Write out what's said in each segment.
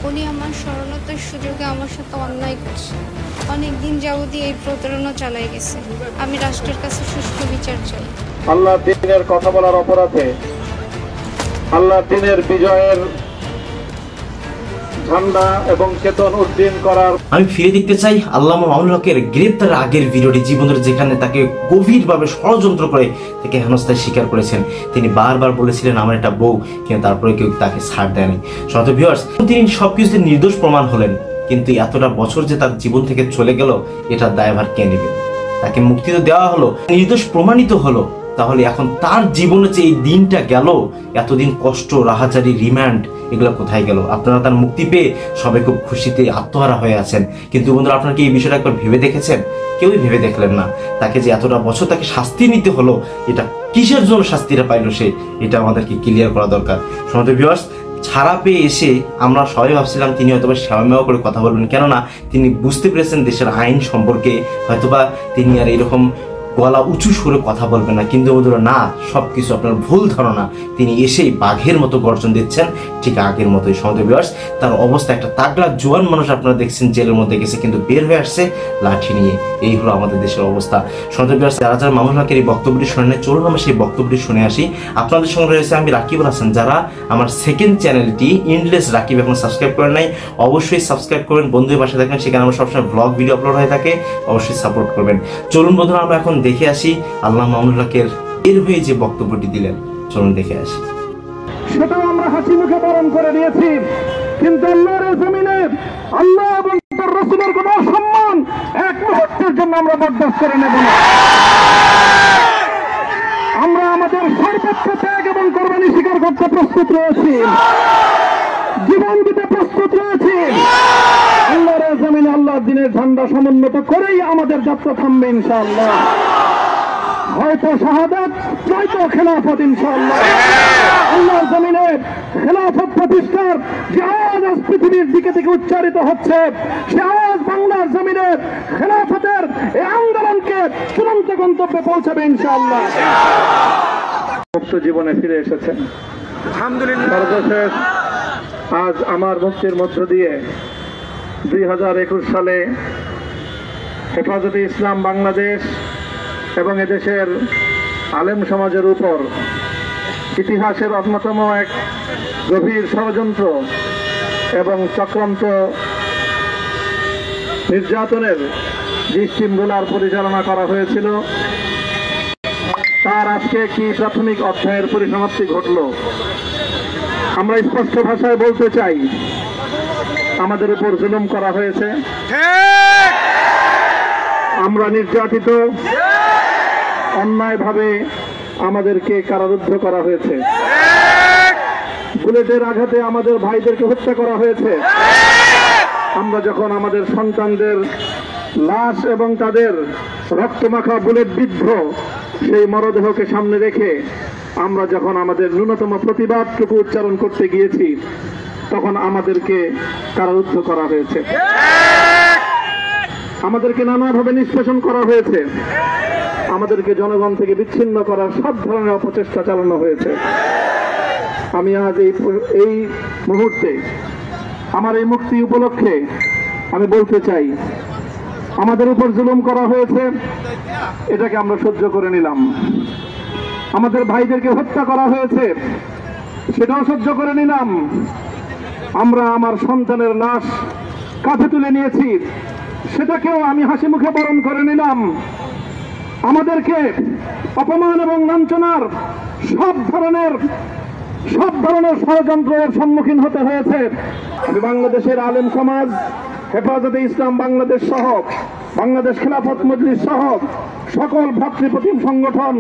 উনি আমার সরলতার সুযোগে আমার সাথে অন্যায় করছে। অনেক দিন যাবতীয় এই প্রতারণা চালাই গেছে। আমি রাষ্ট্রের কাছে সুষ্ঠু বিচার চাই। আল্লাহ দ্বীনের কথা বলার অপরাধে, আল্লাহ দ্বীনের বিজয়ের ঝান্ডা এবং চেতন উড্ডীন করার আমি ফিরে দেখতে চাই আল্লামা মামুনুল হকের গ্রেপ্তারের আগের ভিডিওটি, জীবনের যেখানে তাকে গভীরভাবে ষড়যন্ত্র করে তাকে হেনস্থায় স্বীকার করেছেন। তিনি বারবার বলেছিলেন আমার একটা বউ, কিন্তু তারপরে কেউ তাকে ছাড় দেয়নি। শত ভিউয়ার্স, তিনি সবকিছুতে নির্দোষ প্রমাণ হলেন, কিন্তু এতটা বছর যে তার জীবন থেকে চলে গেল, এটার দায়ভার কে নেবে? তাকে মুক্তি তো দেওয়া হলো, নির্দোষ প্রমাণিত হলো, তাহলে এখন তার জীবনে যে এই দিনটা গেল, এতদিন কষ্ট, রাহাজারি, রিমান্ড, এগুলো কোথায় গেল? আপনারা তার মুক্তি পেয়ে সবাই খুব খুশিতে আত্মহারা হয়ে আছেন, কিন্তু বন্ধুরা আপনারা কি এই বিষয়টা একবার ভেবে দেখেছেন? কেউই ভেবে দেখলেন না। তাকে যে এতটা বছর তাকে শাস্তি নিতে হলো, এটা কিসের জন্য শাস্তিটা পাইলো সে, এটা আমাদেরকে ক্লিয়ার করা দরকার। সম্মানিত ভিউয়ার্স, ছাড়া পেয়ে এসে আমরা সবাই ভাবছিলাম তিনি হয়তোবা সেবা করে কথা বলবেন, কেননা তিনি বুঝতে পেরেছেন দেশের আইন সম্পর্কে, হয়তোবা তিনি আর এরকম গলা উঁচু সুরে কথা বলবেন না। কিন্তু বন্ধুরা না, সবকিছু আপনার ভুল ধারণা। তিনি এসেই বাঘের মতো গর্জন দিচ্ছেন, ঠিক আগের মতোই। সম্মানিত ভিউয়ার্স, তার অবস্থা একটা তাগড়া জোয়ান মানুষ আপনারা দেখছেন জেলের মধ্যে গেছে, কিন্তু বের হয়ে আসছে লাঠি নিয়ে। এই হলো আমাদের দেশের অবস্থা। সম্মানিত ভিউয়ার্স, যারা যারা মামুনুল হকের এই বক্তব্যটি শুনে, চলুন আমরা সেই বক্তব্যটি শুনে আসি। আপনাদের সঙ্গে রয়েছে আমি রাকিবুল হাসান। যারা আমার সেকেন্ড চ্যানেলটি ইন্ডলেস রাকিব এখন সাবস্ক্রাইব করেন নাই, অবশ্যই সাবস্ক্রাইব করবেন। বন্ধুদের পাশে থাকেন, সেখানে আমরা সবসময় ব্লগ ভিডিও আপলোড হয়ে থাকে, অবশ্যই সাপোর্ট করবেন। চলুন বন্ধুরা, আমরা এখন দেখে আসি আল্লামা মামুনুল হকের এর হয়ে যে বক্তব্যটি দিলেন। চলুন দেখে আসি। সেটাও আমরা হাসি মুখে বরণ করে নিয়েছি, কিন্তু আল্লাহর জমিনে আল্লাহ এবং তার রাসূলের কোন সম্মান এক মুহূর্তের জন্য আমরা বরদাস্ত করে নেব না। আমরা আমাদের সর্বোচ্চ ত্যাগ এবং কোরবানি স্বীকার করতে প্রস্তুত রয়েছি, জীবন দিতে প্রস্তুত রয়েছি। আল্লাহর জমিনে আল্লাহর দ্বীনের ঝান্ডা সমুন্নত করেই আমাদের যাত্রা থামবে ইনশাআল্লাহ। হয়তো শাহাদাত, নয়তো খেলাফত ইনশাআল্লাহ। আল্লাহর জমিনে খেলাফত প্রতিষ্ঠার যে আওয়াজ আজ পৃথিবীর দিকে থেকে উচ্চারিত হচ্ছে, সে আওয়াজ বাংলার জমিনে খেলাফতের এই আন্দোলনকে চূড়ান্ত গন্তব্যে পৌঁছাবে ইনশাআল্লাহ। মুক্ত জীবনে ফিরে এসেছেন আলহামদুলিল্লাহ। সর্বশেষ আজ আমার মুক্তির মধ্য দিয়ে 2021 সালে হেফাজতে ইসলাম বাংলাদেশ এবং এদেশের আলেম সমাজের উপর ইতিহাসের অন্যতম এক গভীর ষড়যন্ত্র এবং চক্রান্ত নির্যাতনের যে স্টিমগুলার পরিচালনা করা হয়েছিল, তার আজকে একটি প্রাথমিক অধ্যায়ের পরিসমাপ্তি ঘটল। আমরা স্পষ্ট ভাষায় বলতে চাই, আমাদের উপর জুলুম করা হয়েছে, আমরা নির্যাতিত, অন্যায়ভাবে আমাদেরকে কারারুদ্ধ করা হয়েছে, বুলেটের আঘাতে আমাদের ভাইদেরকে হত্যা করা হয়েছে। আমরা যখন আমাদের সন্তানদের লাশ এবং তাদের রক্তমাখা বুলেট বিদ্ধ সেই মরদেহকে সামনে রেখে আমরা যখন আমাদের ন্যূনতম প্রতিবাদটুকু উচ্চারণ করতে গিয়েছি, তখন আমাদেরকে কারারুদ্ধ করা হয়েছে, আমাদেরকে নানাভাবে নিষ্পেষণ করা হয়েছে, আমাদেরকে জনগণ থেকে বিচ্ছিন্ন করার সব ধরনের অপচেষ্টা চালানো হয়েছে। আমি আজ এই মুহূর্তে আমার এই মুক্তি উপলক্ষে আমি বলতে চাই, আমাদের উপর জুলুম করা হয়েছে, এটাকে আমরা সহ্য করে নিলাম। আমাদের ভাইদেরকে হত্যা করা হয়েছে, সেটাও সহ্য করে নিলাম। আমরা আমার সন্তানের লাশ কাঁধে তুলে নিয়েছি, সেটাকেও আমি হাসি মুখে বরণ করে নিলাম। আমাদেরকে অপমান এবং লাঞ্ছনার সব ধরনের ষড়যন্ত্রের সম্মুখীন হতে হয়েছে। আমি বাংলাদেশের আলেম সমাজ, হেফাজতে ইসলাম বাংলাদেশ সহ, বাংলাদেশ খেলাফত মজলিস সহ সকল ভ্রাতৃপ্রতিম সংগঠন,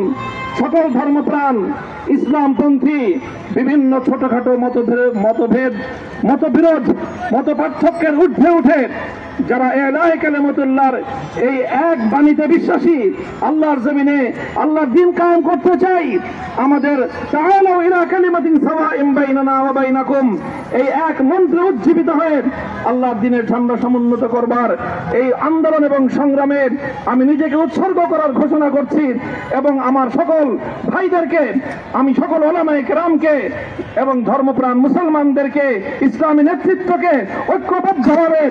সকল ধর্মপ্রাণ, ইসলামপন্থী বিভিন্ন ছোটখাটো মতভেদ, মতবিরোধ, মত পার্থক্যের ঊর্ধ্বে উঠে যারা এলাহে কালেমাতুল্লাহর এই এক বাণীতে বিশ্বাসী, আল্লাহর জমিনে আল্লাহর দ্বীন কায়েম করতে চাই, আমাদের তাআলা তাআলাউ ইলা কালিমাতিন সাওয়াইন বাইনানা ওয়া বাইনাকুম, এই এক মন্ত্রে উজ্জীবিত হয়ে আল্লাহর দ্বীনের ঝান্ডা সমুন্নত করবার এই আন্দোলন এবং সংগ্রামে আমি নিজেকে উৎসর্গ করার ঘোষণা করছি এবং আমার সকল ভাইদেরকে, আমি সকল উলামায়ে কেরামকে এবং ধর্মপ্রাণ মুসলমানদেরকে, ইসলামী নেতৃত্বকে ঐক্যবদ্ধভাবে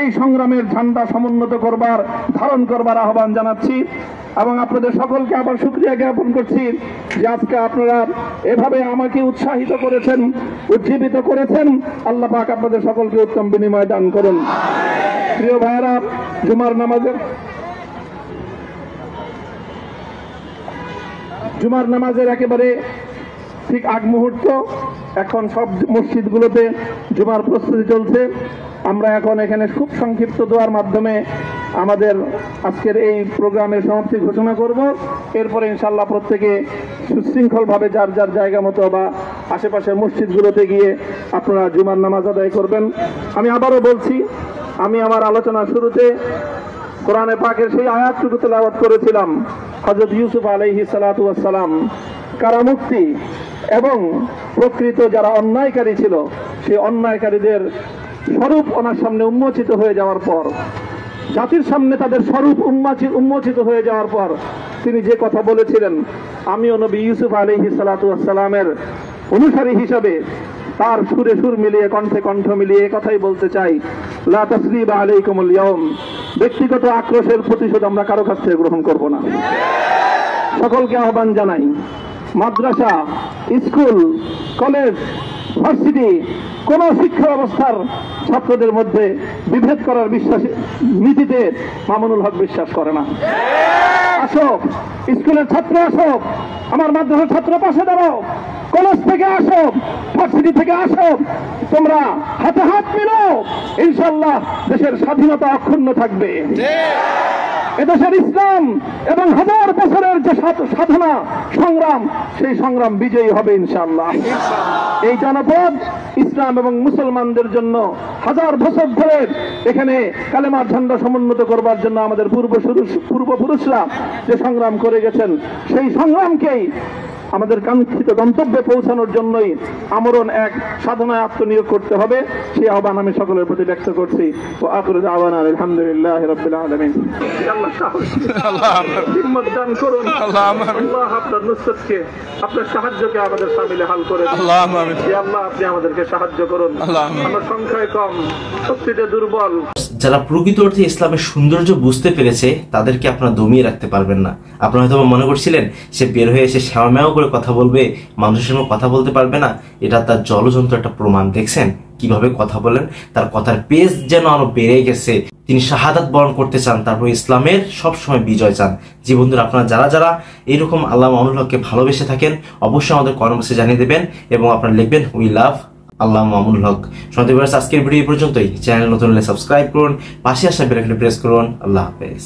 এই সংগ্রামের ঝান্ডা সমুন্নত করবার, ধারণ করবার আহ্বান জানাচ্ছি এবং আপনাদের সকলকে আবার শুকরিয়া জ্ঞাপন করছি যে আজকে আপনারা এভাবে আমাকে উৎসাহিত করেছেন, উজ্জীবিত করেছেন। আল্লাহ পাক আপনাদের সকলকে উত্তম বিনিময় দান করুন। প্রিয় ভাইয়েরা, জুমার নামাজের একেবারে ঠিক আগ মুহূর্ত, এখন সব মসজিদগুলোতে জুমার প্রস্তুতি চলছে। আমরা এখন এখানে খুব সংক্ষিপ্ত দোয়ার মাধ্যমে আমাদের আজকের এই প্রোগ্রামের সমাপ্তি ঘোষণা করব। এরপরে ইনশাআল্লাহ প্রত্যেকে সুশৃঙ্খলভাবে যার যার জায়গা মতো বা আশেপাশের মসজিদগুলোতে গিয়ে আপনারা জুমার নামাজ আদায় করবেন। আমি আবারও বলছি, আমি আমার আলোচনার শুরুতে কোরআনে পাকের সেই আয়াতটুকু তেলাওয়াত করেছিলাম, হযরত ইউসুফ আলাইহিস সালাতু ওয়াস সালাম কারামুক্তি এবং প্রকৃত যারা অন্যায়কারী ছিল সেই অন্যায়কারীদের স্বরূপ ওনার সামনে উন্মোচিত হয়ে যাওয়ার পর, জাতির সামনে তাদের স্বরূপ উন্মোচিত হয়ে যাওয়ার পর তিনি যে কথা বলেছিলেন, আমিও নবী ইউসুফ আলাইহিস সালাতু ওয়াস সালামের অনুসারী হিসাবে তার সুরে সুর মিলিয়ে, কণ্ঠে কণ্ঠ মিলিয়ে কথাই বলতে চাই, লা তাসরিবা আলাইকুমুল ইয়াউম, ব্যক্তিগত আক্রোশের প্রতিশোধ আমরা কারো কাছ থেকে গ্রহণ করব না। সকলকে আহ্বান জানাই, মাদ্রাসা, স্কুল, কলেজ, ভার্সিটি, কোন শিক্ষা ব্যবস্থার ছাত্রদের মধ্যে বিভেদ করার নীতিতে মামুনুল হক বিশ্বাস করে না। আসো, স্কুলের ছাত্র আসো, আমার মাদ্রাসার ছাত্র পাশে দাঁড়াও, কলেজ থেকে আসো, ভার্সিটি থেকে আসো, তোমরা হাতে হাত মিলাও, ইনশাআল্লাহ দেশের স্বাধীনতা অক্ষুণ্ণ থাকবে। এদেশের ইসলাম এবং হাজার বছরের যে সাধনা সংগ্রাম, সেই সংগ্রাম বিজয়ী হবে ইনশাআল্লাহ। এই জনপদ ইসলাম এবং মুসলমানদের জন্য হাজার বছর ধরে এখানে কালেমার ঝান্ডা সমুন্নত করবার জন্য আমাদের পূর্বপুরুষরা যে সংগ্রাম করে গেছেন, সেই সংগ্রামকেই আমাদের কাঙ্ক্ষিত গন্তব্যে পৌঁছানোর জন্যই আমরণ এক সাধনায় আত্মনিয়োগ করতে হবে। সেই আহ্বান আমি সকলের প্রতি ব্যক্ত করছি। ও আখিরু দাওয়ানা আলহামদুলিল্লাহি রাব্বিল আলামিন। আল্লাহ হিম্মত দান করুন, আল্লাহ আপনার নুসরতকে, আপনার সাহায্যকে আমাদের শামিলে হাল করে দিন। আল্লাহ আপনি আমাদেরকে সাহায্য করুন। আমরা সংখ্যায় কম, শক্তিতে দুর্বল। যারা প্রকৃত অর্থে ইসলামের সৌন্দর্য বুঝতে পেরেছে তাদেরকে আপনারা দমিয়ে রাখতে পারবেন না। আপনারা হয়তো মনে করছিলেন সে বের হয়ে এসে শ্যাওয়া করে কথা বলবে, মানুষের সঙ্গে কথা বলতে পারবে না, এটা তার জলযন্ত্র একটা প্রমাণ। দেখছেন কিভাবে কথা বলেন, তার কথার পেজ যেন আরো বেড়ে গেছে। তিনি শাহাদাত বরণ করতে চান, তারপর ইসলামের সবসময় বিজয় চান। জি বন্ধুরা, আপনারা যারা যারা এইরকম আল্লামা মামুনুল হককে ভালোবেসে থাকেন অবশ্যই আমাদের কমেন্ট বক্সে জানিয়ে দেবেন এবং আপনারা লিখবেন উই লাভ আল্লামা মামুনুল হক। শুনতে পারেন আজকের ভিডিও পর্যন্তই। চ্যানেল নতুন হলে সাবস্ক্রাইব করুন, পাশে আসা বেল আইকনে প্রেস করুন। আল্লাহ হাফেজ।